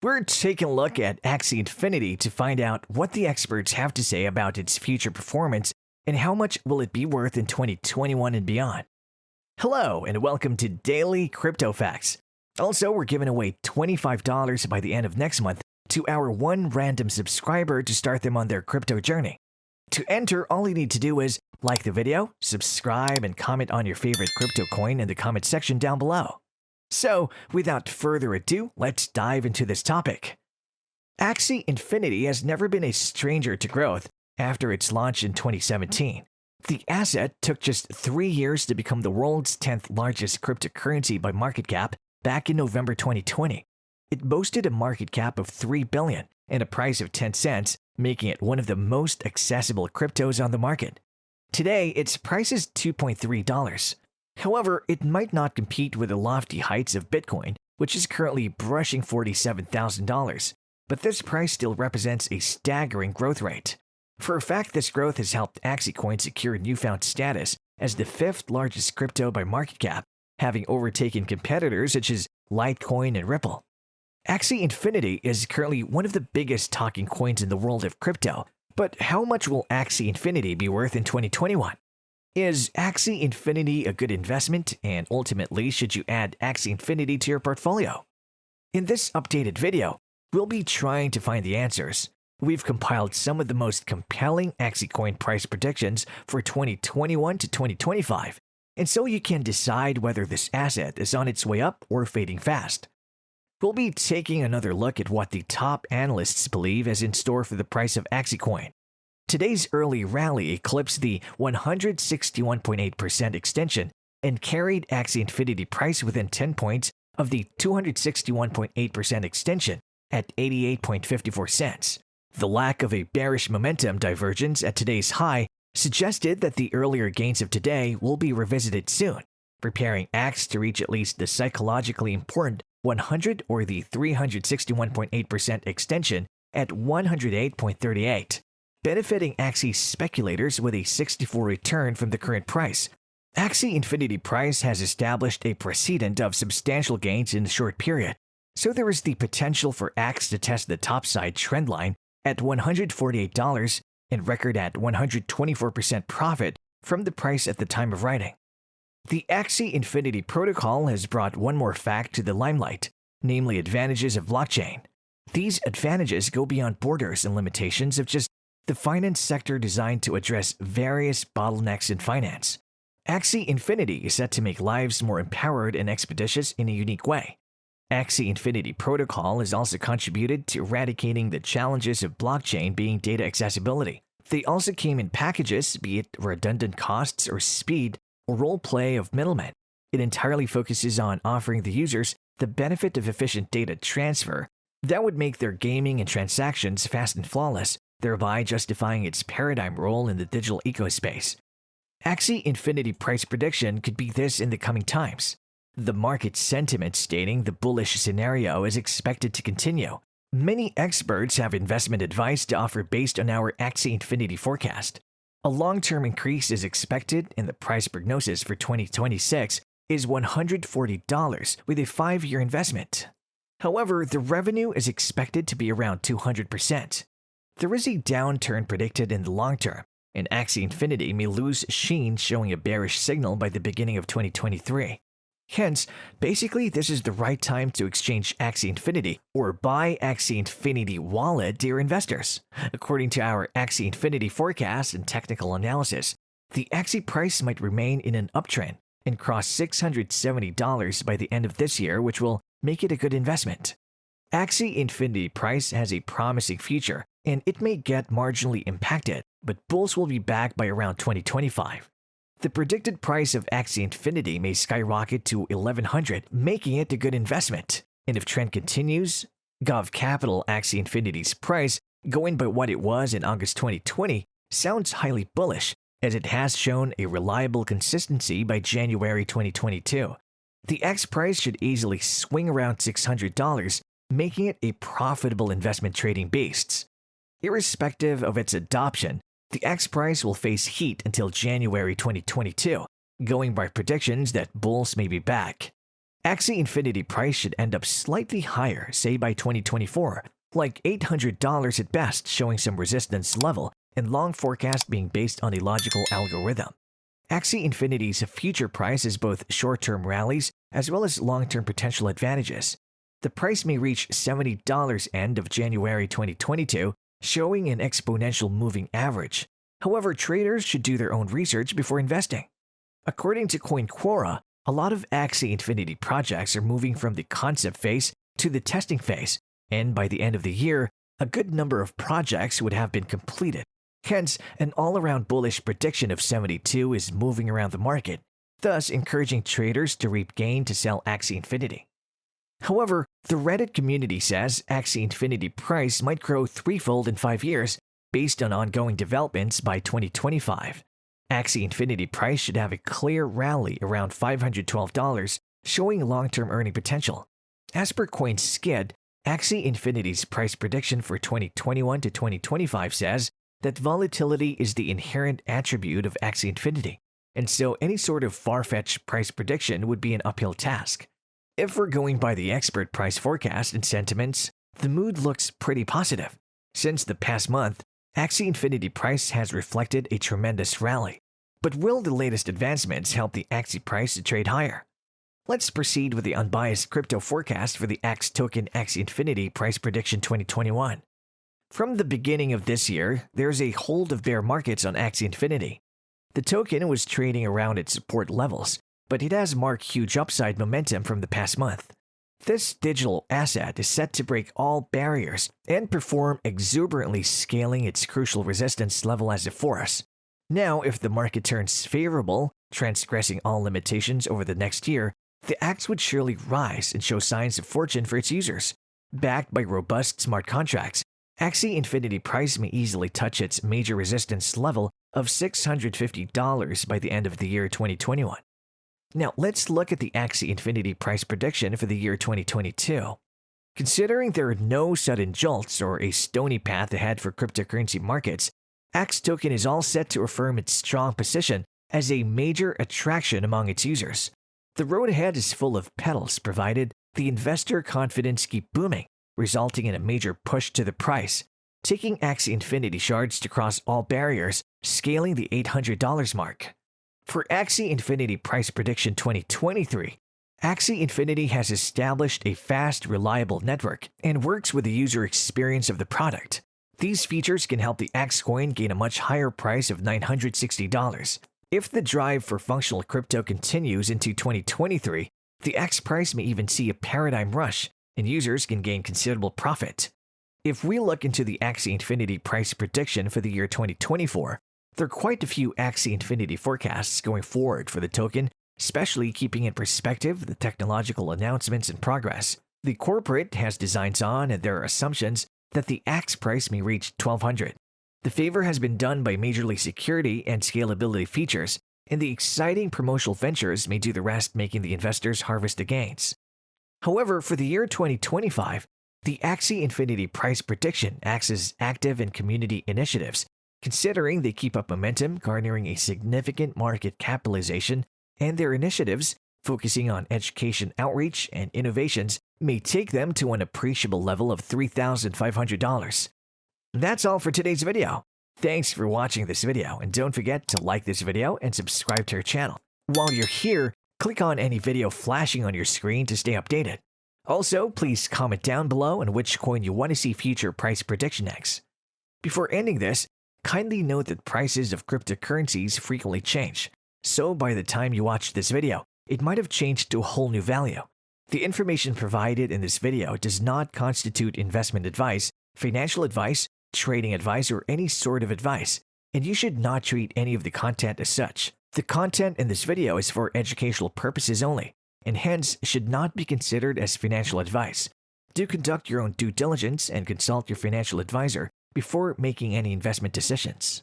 We're taking a look at Axie Infinity to find out what the experts have to say about its future performance and how much will it be worth in 2021 and beyond. Hello and welcome to Daily Crypto Facts. Also, we're giving away $25 by the end of next month to our one random subscriber to start them on their crypto journey. To enter, all you need to do is like the video, subscribe, and comment on your favorite crypto coin in the comment section down below. So, without further ado, let's dive into this topic. Axie Infinity has never been a stranger to growth after its launch in 2017. The asset took just 3 years to become the world's 10th largest cryptocurrency by market cap back in November 2020. It boasted a market cap of $3 billion and a price of 10 cents, making it one of the most accessible cryptos on the market. Today, its price is $2.3. However, it might not compete with the lofty heights of Bitcoin, which is currently brushing $47,000, but this price still represents a staggering growth rate. For a fact, this growth has helped Axie Coin secure newfound status as the 5th largest crypto by market cap, having overtaken competitors such as Litecoin and Ripple. Axie Infinity is currently one of the biggest talking coins in the world of crypto, but how much will Axie Infinity be worth in 2021? Is Axie Infinity a good investment, and ultimately should you add Axie Infinity to your portfolio? In this updated video, we'll be trying to find the answers. We've compiled some of the most compelling Axie coin price predictions for 2021 to 2025, and so you can decide whether this asset is on its way up or fading fast. We'll be taking another look at what the top analysts believe is in store for the price of Axie coin. Today's early rally eclipsed the 161.8% extension and carried Axie Infinity price within 10 points of the 261.8% extension at 88.54 cents. The lack of a bearish momentum divergence at today's high suggested that the earlier gains of today will be revisited soon, preparing Axe to reach at least the psychologically important 100 or the 361.8% extension at 108.38. Benefiting Axie speculators with a 64 return from the current price. Axie Infinity price has established a precedent of substantial gains in a short period, so there is the potential for Axe to test the topside trend line at $148 and record at 124% profit from the price at the time of writing. The Axie Infinity protocol has brought one more fact to the limelight, namely advantages of blockchain. These advantages go beyond borders and limitations of just the finance sector designed to address various bottlenecks in finance. Axie Infinity is set to make lives more empowered and expeditious in a unique way. Axie Infinity protocol has also contributed to eradicating the challenges of blockchain being data accessibility. They also came in packages, be it redundant costs or speed or role play of middlemen. It entirely focuses on offering the users the benefit of efficient data transfer that would make their gaming and transactions fast and flawless, thereby justifying its paradigm role in the digital ecospace. Axie Infinity price prediction could be this in the coming times. The market sentiment stating the bullish scenario is expected to continue. Many experts have investment advice to offer based on our Axie Infinity forecast. A long-term increase is expected, and the price prognosis for 2026 is $140 with a 5-year investment. However, the revenue is expected to be around 200%. There is a downturn predicted in the long term, and Axie Infinity may lose sheen, showing a bearish signal by the beginning of 2023. Hence, basically this is the right time to exchange Axie Infinity or buy Axie Infinity wallet, dear investors. According to our Axie Infinity forecast and technical analysis, the Axie price might remain in an uptrend and cross $670 by the end of this year, which will make it a good investment. Axie Infinity price has a promising future, and it may get marginally impacted, but bulls will be back by around 2025. The predicted price of Axie Infinity may skyrocket to $1,100, making it a good investment. And if trend continues, Gov Capital Axie Infinity's price, going by what it was in August 2020, sounds highly bullish, as it has shown a reliable consistency by January 2022. The X price should easily swing around $600, making it a profitable investment trading beast. Irrespective of its adoption, the X price will face heat until January 2022, going by predictions that bulls may be back. Axie Infinity price should end up slightly higher, say by 2024, like $800 at best, showing some resistance level and long forecast being based on a logical algorithm. Axie Infinity's future price has both short-term rallies as well as long-term potential advantages. The price may reach $70 end of January 2022, showing an exponential moving average. However, traders should do their own research before investing. According to CoinQuora, a lot of Axie Infinity projects are moving from the concept phase to the testing phase, and by the end of the year, a good number of projects would have been completed. Hence, an all-around bullish prediction of 72 is moving around the market, thus encouraging traders to reap gain to sell Axie Infinity. However, the Reddit community says Axie Infinity price might grow threefold in 5 years based on ongoing developments by 2025. Axie Infinity price should have a clear rally around $512, showing long-term earning potential. As per CoinSkid, Axie Infinity's price prediction for 2021 to 2025 says that volatility is the inherent attribute of Axie Infinity, and so any sort of far-fetched price prediction would be an uphill task. If we're going by the expert price forecast and sentiments, the mood looks pretty positive. Since the past month, Axie Infinity price has reflected a tremendous rally. But will the latest advancements help the Axie price to trade higher? Let's proceed with the unbiased crypto forecast for the AX token Axie Infinity price prediction 2021. From the beginning of this year, there's a hold of bear markets on Axie Infinity. The token was trading around its support levels, but it has marked huge upside momentum from the past month. This digital asset is set to break all barriers and perform exuberantly, scaling its crucial resistance level as a force. Now, if the market turns favorable, transgressing all limitations over the next year, the AX would surely rise and show signs of fortune for its users. Backed by robust smart contracts, Axie Infinity price may easily touch its major resistance level of $650 by the end of the year 2021. Now, let's look at the Axie Infinity price prediction for the year 2022. Considering there are no sudden jolts or a stony path ahead for cryptocurrency markets, AX token is all set to affirm its strong position as a major attraction among its users. The road ahead is full of petals provided the investor confidence keep booming, resulting in a major push to the price, taking Axie Infinity shards to cross all barriers, scaling the $800 mark. For Axie Infinity price prediction 2023, Axie Infinity has established a fast, reliable network and works with the user experience of the product. These features can help the AX coin gain a much higher price of $960. If the drive for functional crypto continues into 2023, the AX price may even see a paradigm rush, and users can gain considerable profit. If we look into the Axie Infinity price prediction for the year 2024, there are quite a few Axie Infinity forecasts going forward for the token, especially keeping in perspective the technological announcements in progress. The corporate has designs on and there are assumptions that the AX price may reach $1,200. The favor has been done by majorly security and scalability features, and the exciting promotional ventures may do the rest, making the investors harvest the gains. However, for the year 2025, the Axie Infinity price prediction acts as active and community initiatives, considering they keep up momentum, garnering a significant market capitalization, and their initiatives, focusing on education outreach and innovations, may take them to an appreciable level of $3,500. That's all for today's video. Thanks for watching this video, and don't forget to like this video and subscribe to our channel. While you're here, click on any video flashing on your screen to stay updated. Also, please comment down below on which coin you want to see future price prediction next. Before ending this, kindly note that prices of cryptocurrencies frequently change, so by the time you watch this video, it might have changed to a whole new value. The information provided in this video does not constitute investment advice, financial advice, trading advice, or any sort of advice, and you should not treat any of the content as such. The content in this video is for educational purposes only, and hence should not be considered as financial advice. Do conduct your own due diligence and consult your financial advisor before making any investment decisions.